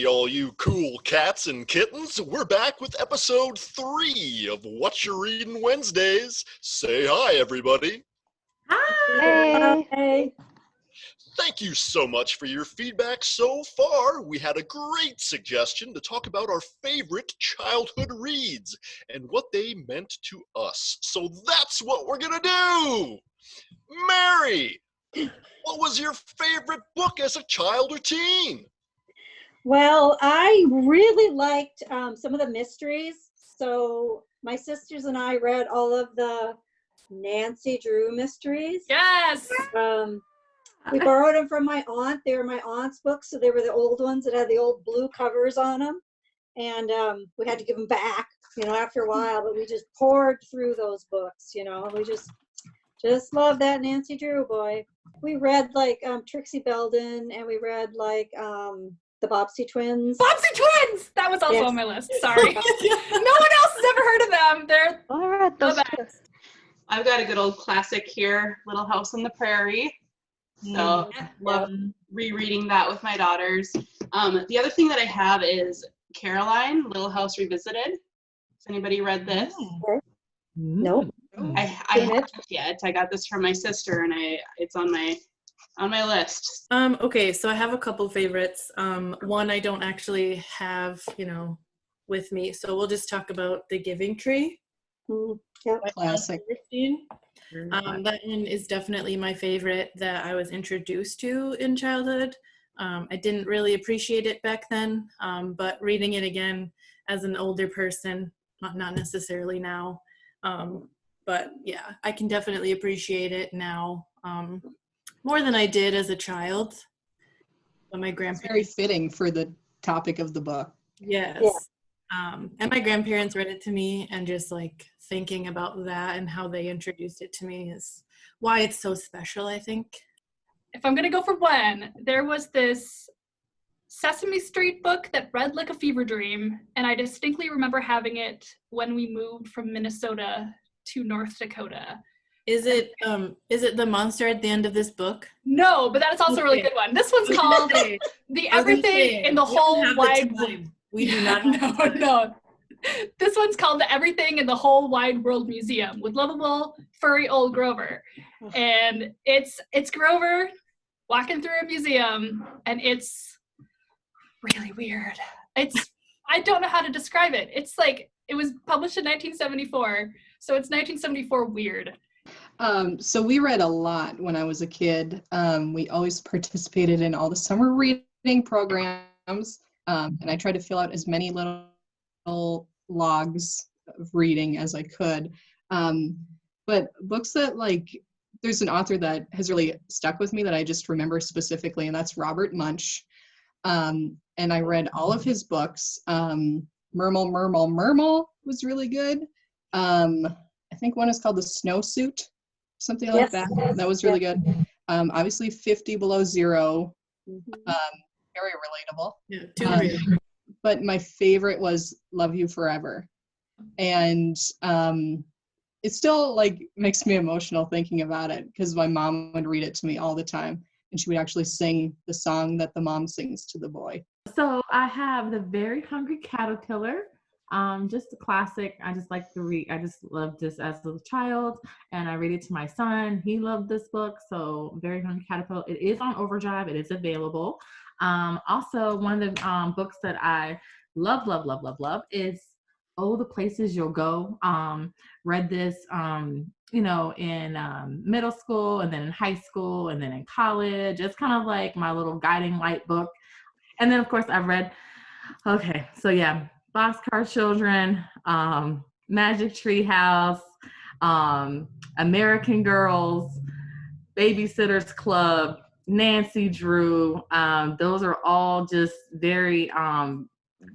Hey, all you cool cats and kittens. We're back with episode 3 of Whatcha Reading Wednesdays. Say hi, everybody. Hi. Hey. Thank you so much for your feedback so far. We had a great suggestion to talk about our favorite childhood reads and what they meant to us. So that's what we're going to do. Mary, what was your favorite book as a child or teen? Well, I really liked some of the mysteries. So my sisters and I read all of the Nancy Drew mysteries. Yes. We borrowed them from my aunt. They were my aunt's books, so they were the old ones that had the old blue covers on them. And we had to give them back, after a while. But we just poured through those books, We just loved that Nancy Drew boy. We read like Trixie Belden, and we read like the Bobbsey Twins. Bobbsey Twins! That was also on my list. Sorry. No one else has ever heard of them. They're All right, the best. I've got a good old classic here, Little House on the Prairie. So love rereading that with my daughters. The other thing that I have is Caroline, Little House Revisited. Has anybody read this? Nope. I haven't yet. I got this from my sister, and it's on my list. Okay, so I have a couple favorites. One I don't actually have, with me. So we'll just talk about The Giving Tree. Classic. That one is definitely my favorite that I was introduced to in childhood. I didn't really appreciate it back then, but reading it again as an older person, not necessarily now, but yeah, I can definitely appreciate it now more than I did as a child. But my grandparents, It's very fitting for the topic of the book. Yes. Yeah. And my grandparents read it to me, and just like thinking about that and how they introduced it to me is why it's so special, I think. If I'm going to go for one, there was this Sesame Street book that read like a fever dream, and I distinctly remember having it when we moved from Minnesota to North Dakota. Is it the monster at the end of this book? No, but that is also a really good one. This one's called The Everything in the Whole Wide World. We do not have No. This one's called The Everything in the Whole Wide World Museum with lovable, furry old Grover. And it's Grover walking through a museum, and it's really weird. I don't know how to describe it. It's like, it was published in 1974, so it's 1974 weird. So we read a lot when I was a kid. We always participated in all the summer reading programs, and I tried to fill out as many little logs of reading as I could. But books that, like, there's an author that has really stuck with me that I just remember specifically, and that's Robert Munsch. And I read all of his books. Mermal was really good. I think one is called The Snowsuit, something like that. That was really good. Obviously 50 Below Zero, very relatable. Yeah, too real. But my favorite was Love You Forever. And it still like makes me emotional thinking about it, because my mom would read it to me all the time, and she would actually sing the song that the mom sings to the boy. So I have The Very Hungry Caterpillar. Just a classic. I just like to read. I just loved this as a child, and I read it to my son. He loved this book. So Very Hungry Caterpillar. It is on Overdrive. It is available. Also, one of the books that I love is Oh, the Places You'll Go. Read this, in middle school, and then in high school, and then in college. It's kind of like my little guiding light book. And then, of course, I've read, Boxcar Children, Magic Tree House, American Girls, Babysitter's Club, Nancy Drew. Those are all just very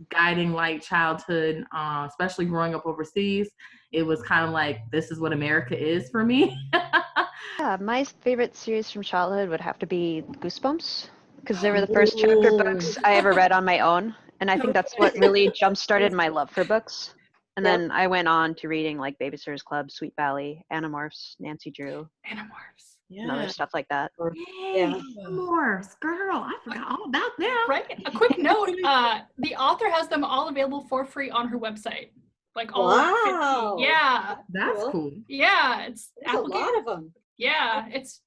guiding light childhood, especially growing up overseas. It was kind of like, this is what America is for me. Yeah, my favorite series from childhood would have to be Goosebumps, because they were the first chapter books I ever read on my own. And I think that's what really jump-started my love for books. And then I went on to reading like Babysitter's Club, Sweet Valley, Animorphs, Nancy Drew. Animorphs. Yeah. and other stuff like that. Yeah. More girl. I forgot all about them. Right. A quick note: the author has them all available for free on her website. Like all Wow. 50. Yeah. That's cool. Yeah. It's There's a lot of them. Yeah. It's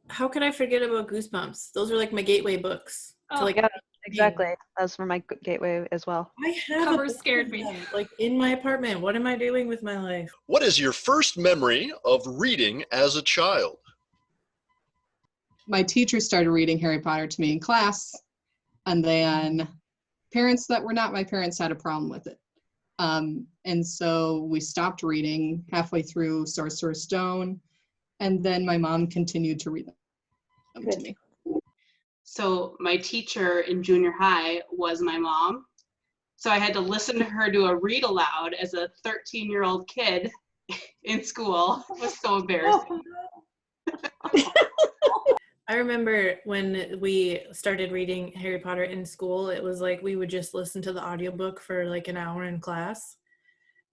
How could I forget about Goosebumps? Those are like my gateway books. To like, Yeah, exactly. Those were my gateway as well. I have Cover a book scared of me. them, like in my apartment. What am I doing with my life? What is your first memory of reading as a child? My teacher started reading Harry Potter to me in class, and then parents that were not my parents had a problem with it. And so we stopped reading halfway through Sorcerer's Stone, and then my mom continued to read them to me. So my teacher in junior high was my mom. So I had to listen to her do a read aloud as a 13-year-old kid in school. It was so embarrassing. I remember when we started reading Harry Potter in school, it was like we would just listen to the audiobook for like an hour in class.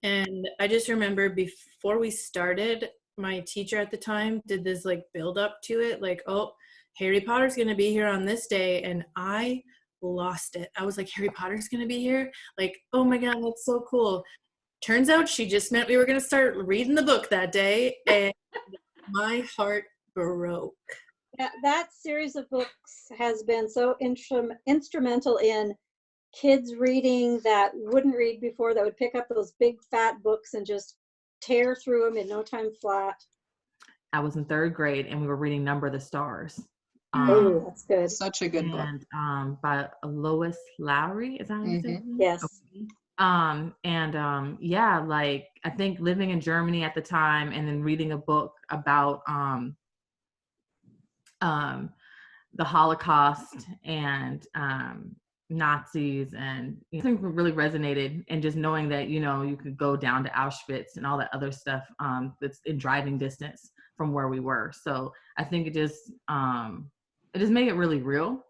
And I just remember before we started, my teacher at the time did this like build up to it, like, oh, Harry Potter's going to be here on this day. And I lost it. I was like, Harry Potter's going to be here? Like, oh my God, that's so cool. Turns out she just meant we were going to start reading the book that day. And my heart broke. Yeah, that series of books has been so instrumental in kids reading that wouldn't read before, that would pick up those big fat books and just tear through them in no time flat. I was in 3rd grade and we were reading Number of the Stars. Oh, that's good. Such a good book. And by Lois Lowry, is that how you say it? Yes. Yeah, like I think living in Germany at the time and then reading a book about the Holocaust and Nazis, and I think really resonated, and just knowing that, you know, you could go down to Auschwitz and all that other stuff that's in driving distance from where we were. So I think it just made it really real.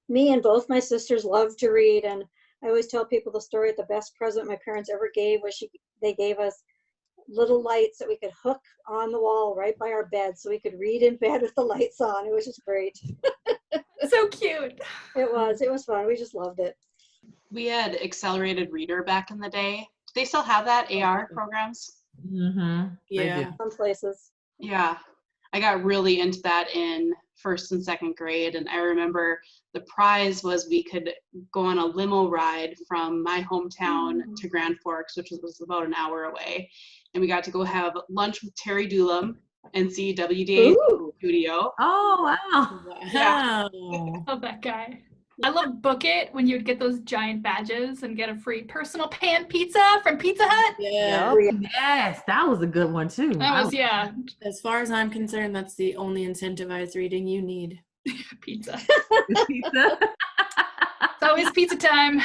Me and both my sisters love to read, and I always tell people the story that the best present my parents ever gave was they gave us little lights that we could hook on the wall right by our bed so we could read in bed with the lights on. It was just great. so cute. It was fun. We just loved it. We had Accelerated Reader back in the day. Do they still have that, AR programs? Mm-hmm. Yeah. Some places. Yeah. I got really into that in 1st and 2nd grade. And I remember the prize was we could go on a limo ride from my hometown to Grand Forks, which was about an hour away. And we got to go have lunch with Terry Doolum and see WDA studio. Oh, wow. Yeah. Love that guy. I love Book It, when you would get those giant badges and get a free personal pan pizza from Pizza Hut. Yeah. Yes, that was a good one too. That was, yeah. As far as I'm concerned, that's the only incentivized reading you need. Pizza. Pizza. It's always pizza time.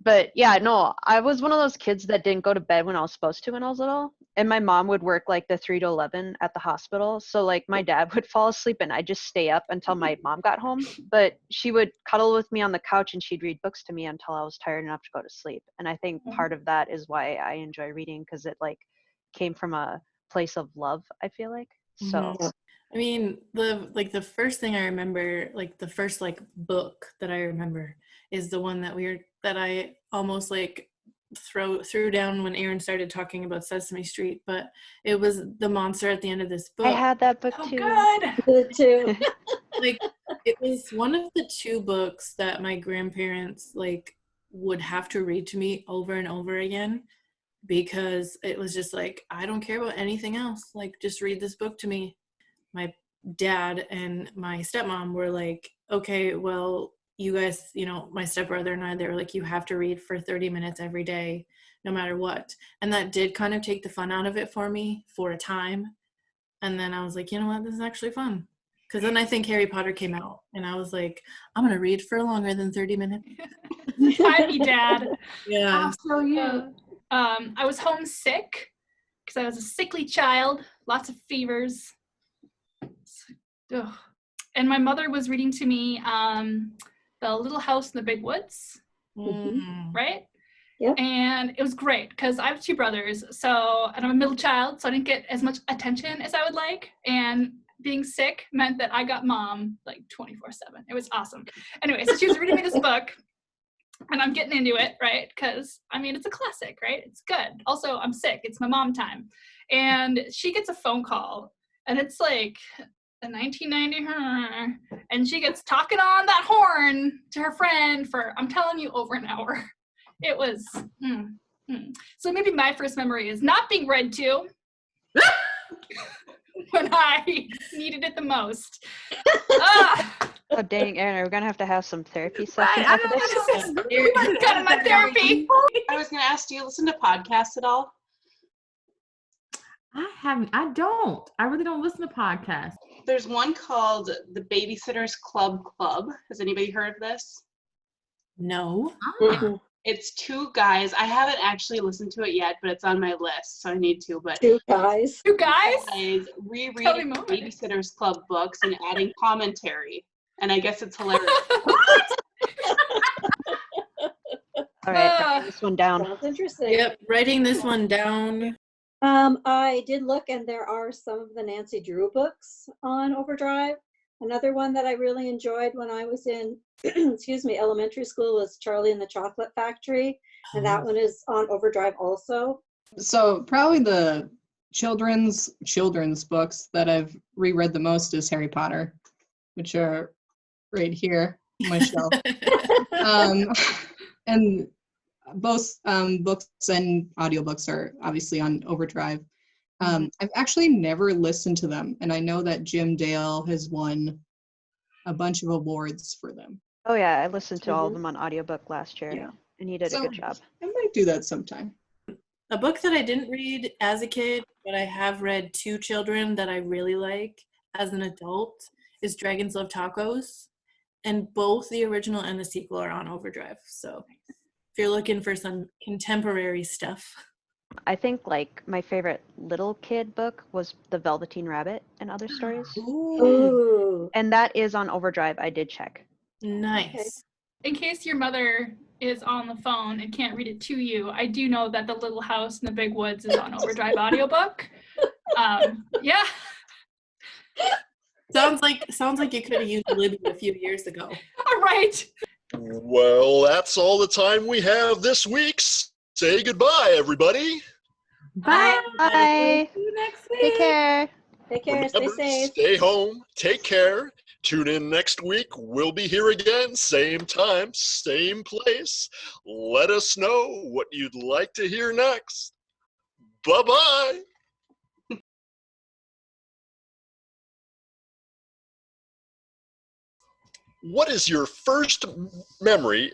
But yeah, no, I was one of those kids that didn't go to bed when I was supposed to when I was little. And my mom would work like the 3 to 11 at the hospital. So like my dad would fall asleep and I'd just stay up until my mom got home. But she would cuddle with me on the couch and she'd read books to me until I was tired enough to go to sleep. And I think part of that is why I enjoy reading, because it like came from a place of love, I feel like. So I mean, the first thing I remember, like the first like book that I remember is the one that I almost like threw down when Aaron started talking about Sesame Street, but it was the monster at the end of this book. I had that book too. Good too. Like it was one of the 2 books that my grandparents like would have to read to me over and over again, because it was just like, I don't care about anything else, like just read this book to me. My dad and my stepmom were like, okay, well, you guys, you know, my stepbrother and I, they were like, you have to read for 30 minutes every day, no matter what. And that did kind of take the fun out of it for me for a time. And then I was like, you know what, this is actually fun. Because then I think Harry Potter came out and I was like, I'm going to read for longer than 30 minutes. Tiny dad. Yeah. So you. I was homesick because I was a sickly child, lots of fevers. Ugh. And my mother was reading to me The Little House in the Big Woods, right? Yep. And it was great because I have two brothers, and I'm a middle child, so I didn't get as much attention as I would like. And being sick meant that I got mom like 24/7. It was awesome. Anyway, so she was reading me this book, and I'm getting into it, right? Because, I mean, it's a classic, right? It's good. Also, I'm sick. It's my mom time. And she gets a phone call, and it's like the 1990, and she gets talking on that horn to her friend for, I'm telling you, over an hour. It was, So maybe my first memory is not being read to when I needed it the most. Oh, dang, Aaron, are we going to have some therapy sessions I after don't this? know, this is kind of my therapy. I was going to ask, do you listen to podcasts at all? I don't. I really don't listen to podcasts. There's one called the Babysitters Club. Has anybody heard of this? No. Mhm. It's two guys. I haven't actually listened to it yet, but it's on my list, so I need to. But Two guys. You guys? guys Tell me rereading more. Babysitters Club books and adding commentary, and I guess it's hilarious. All right, write this one down. Sounds interesting. Yep, writing this one down. I did look, and there are some of the Nancy Drew books on Overdrive. Another one that I really enjoyed when I was in, elementary school was Charlie and the Chocolate Factory, and that one is on Overdrive also. So probably the children's books that I've reread the most is Harry Potter, which are right here on my shelf. And both books and audiobooks are obviously on Overdrive. I've actually never listened to them, and I know that Jim Dale has won a bunch of awards for them. Oh, yeah, I listened to all of them on audiobook last year, Yeah. and he did a So, good job. I might do that sometime. A book that I didn't read as a kid, but I have read to children that I really like as an adult is Dragons Love Tacos. And both the original and the sequel are on Overdrive. So if you're looking for some contemporary stuff. I think like my favorite little kid book was The Velveteen Rabbit and Other Stories. Ooh. And that is on Overdrive. I did check. Nice. In case your mother is on the phone and can't read it to you, I do know that The Little House in the Big Woods is on Overdrive audiobook. Yeah. Sounds like you could have used Libby a few years ago. All right. Well, that's all the time we have this week. Say goodbye, everybody. Bye. Bye. See you next week. Take care. Take care. Stay Remember, safe. stay home. Take care. Tune in next week. We'll be here again, same time, same place. Let us know what you'd like to hear next. Bye-bye. What is your first memory?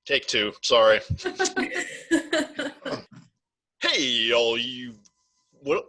Take two, sorry. Hey, all you. What?